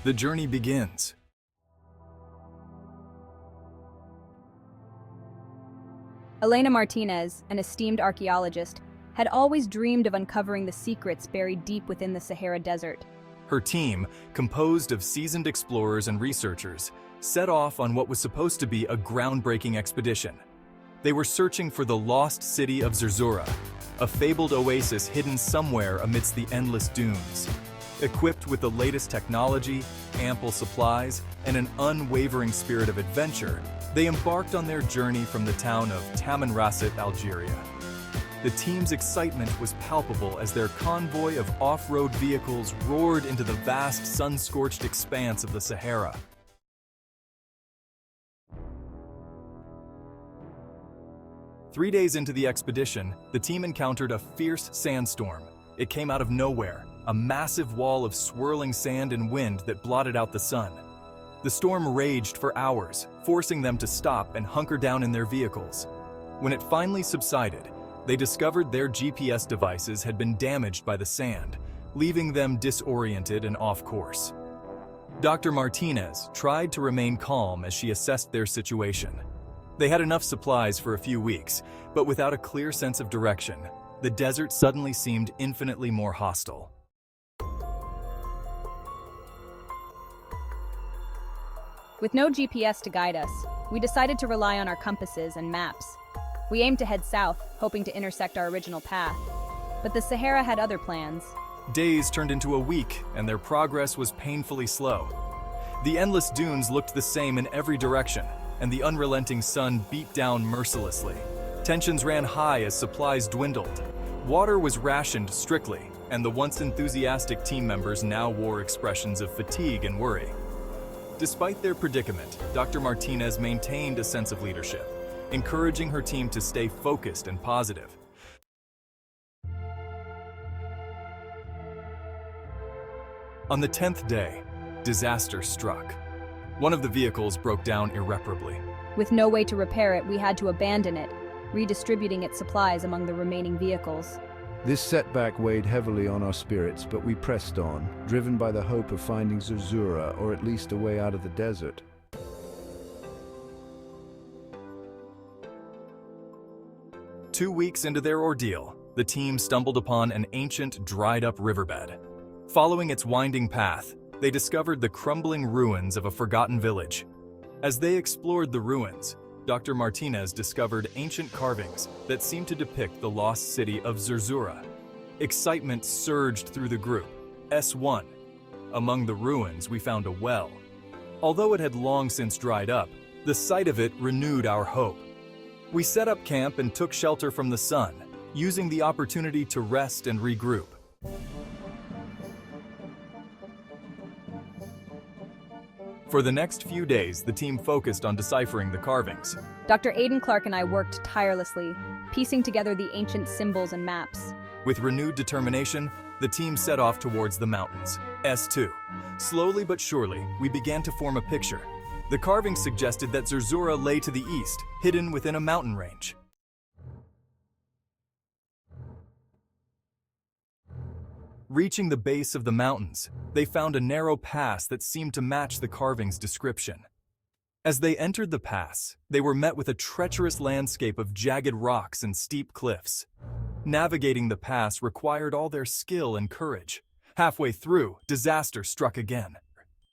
The journey begins. Elena Martinez, an esteemed archaeologist, had always dreamed of uncovering the secrets buried deep within the Sahara Desert. Her team, composed of seasoned explorers and researchers, set off on what was supposed to be a groundbreaking expedition. They were searching for the lost city of Zerzura, a fabled oasis hidden somewhere amidst the endless dunes. Equipped with the latest technology, ample supplies, and an unwavering spirit of adventure, they embarked on their journey from the town of Tamanrasset, Algeria. The team's excitement was palpable as their convoy of off-road vehicles roared into the vast sun-scorched expanse of the Sahara. Three days into the expedition, the team encountered a fierce sandstorm. It came out of nowhere, a massive wall of swirling sand and wind that blotted out the sun. The storm raged for hours, forcing them to stop and hunker down in their vehicles. When it finally subsided, they discovered their GPS devices had been damaged by the sand, leaving them disoriented and off course. Dr. Martinez tried to remain calm as she assessed their situation. They had enough supplies for a few weeks, but without a clear sense of direction, the desert suddenly seemed infinitely more hostile. With no GPS to guide us, we decided to rely on our compasses and maps. We aimed to head south, hoping to intersect our original path. But the Sahara had other plans. Days turned into a week, and their progress was painfully slow. The endless dunes looked the same in every direction, and the unrelenting sun beat down mercilessly. Tensions ran high as supplies dwindled. Water was rationed strictly, and the once enthusiastic team members now wore expressions of fatigue and worry. Despite their predicament, Dr. Martinez maintained a sense of leadership, encouraging her team to stay focused and positive. On the 10th day, disaster struck. One of the vehicles broke down irreparably. With no way to repair it, we had to abandon it, redistributing its supplies among the remaining vehicles. This setback weighed heavily on our spirits, but we pressed on, driven by the hope of finding Zerzura, or at least a way out of the desert. Two weeks into their ordeal, the team stumbled upon an ancient, dried-up riverbed. Following its winding path, they discovered the crumbling ruins of a forgotten village. As they explored the ruins, Dr. Martinez discovered ancient carvings that seemed to depict the lost city of Zerzura. Excitement surged through the group. S1. Among the ruins, we found a well. Although it had long since dried up, the sight of it renewed our hope. We set up camp and took shelter from the sun, using the opportunity to rest and regroup. For the next few days, the team focused on deciphering the carvings. Dr. Aidan Clark and I worked tirelessly, piecing together the ancient symbols and maps. With renewed determination, the team set off towards the mountains. S2. Slowly but surely, we began to form a picture. The carvings suggested that Zerzura lay to the east, hidden within a mountain range. Reaching the base of the mountains, they found a narrow pass that seemed to match the carving's description. As they entered the pass, they were met with a treacherous landscape of jagged rocks and steep cliffs. Navigating the pass required all their skill and courage. Halfway through, disaster struck again.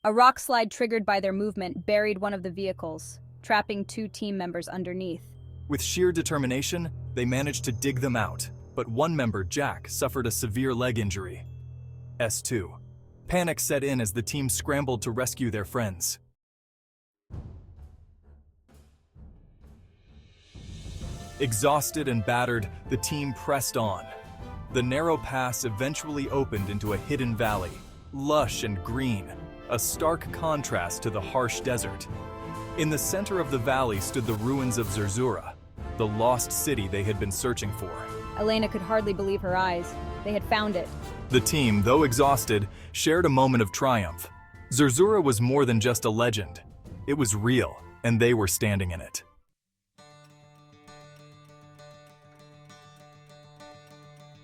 A rock slide triggered by their movement buried one of the vehicles, trapping two team members underneath. With sheer determination, they managed to dig them out, but one member, Jack, suffered a severe leg injury. S2. Panic set in as the team scrambled to rescue their friends. Exhausted and battered, the team pressed on. The narrow pass eventually opened into a hidden valley, lush and green, a stark contrast to the harsh desert. In the center of the valley stood the ruins of Zerzura, the lost city they had been searching for. Elena could hardly believe her eyes. They had found it. The team, though exhausted, shared a moment of triumph. Zerzura was more than just a legend. It was real, and they were standing in it.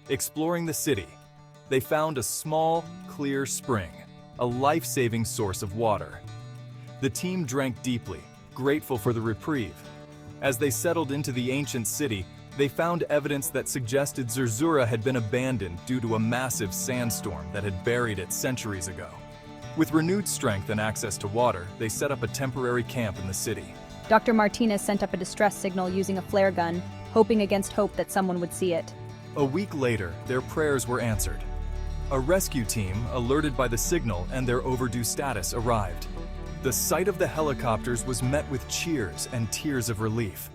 Exploring the city, they found a small, clear spring. a life-saving source of water. The team drank deeply, grateful for the reprieve. As they settled into the ancient city, they found evidence that suggested Zerzura had been abandoned due to a massive sandstorm that had buried it centuries ago. With renewed strength and access to water, they set up a temporary camp in the city. Dr. Martinez sent up a distress signal using a flare gun, hoping against hope that someone would see it. A week later, their prayers were answered. A rescue team, alerted by the signal and their overdue status, arrived. The sight of the helicopters was met with cheers and tears of relief.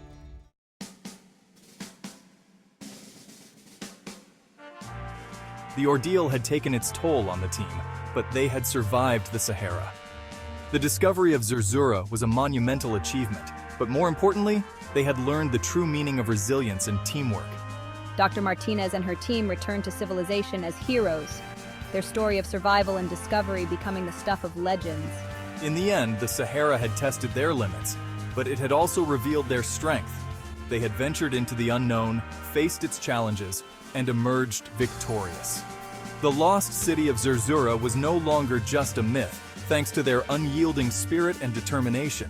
The ordeal had taken its toll on the team, but they had survived the Sahara. The discovery of Zerzura was a monumental achievement, but more importantly, they had learned the true meaning of resilience and teamwork. Dr. Martinez and her team returned to civilization as heroes, their story of survival and discovery becoming the stuff of legends. In the end, the Sahara had tested their limits, but it had also revealed their strength. They had ventured into the unknown, faced its challenges, and emerged victorious. The lost city of Zerzura was no longer just a myth, thanks to their unyielding spirit and determination.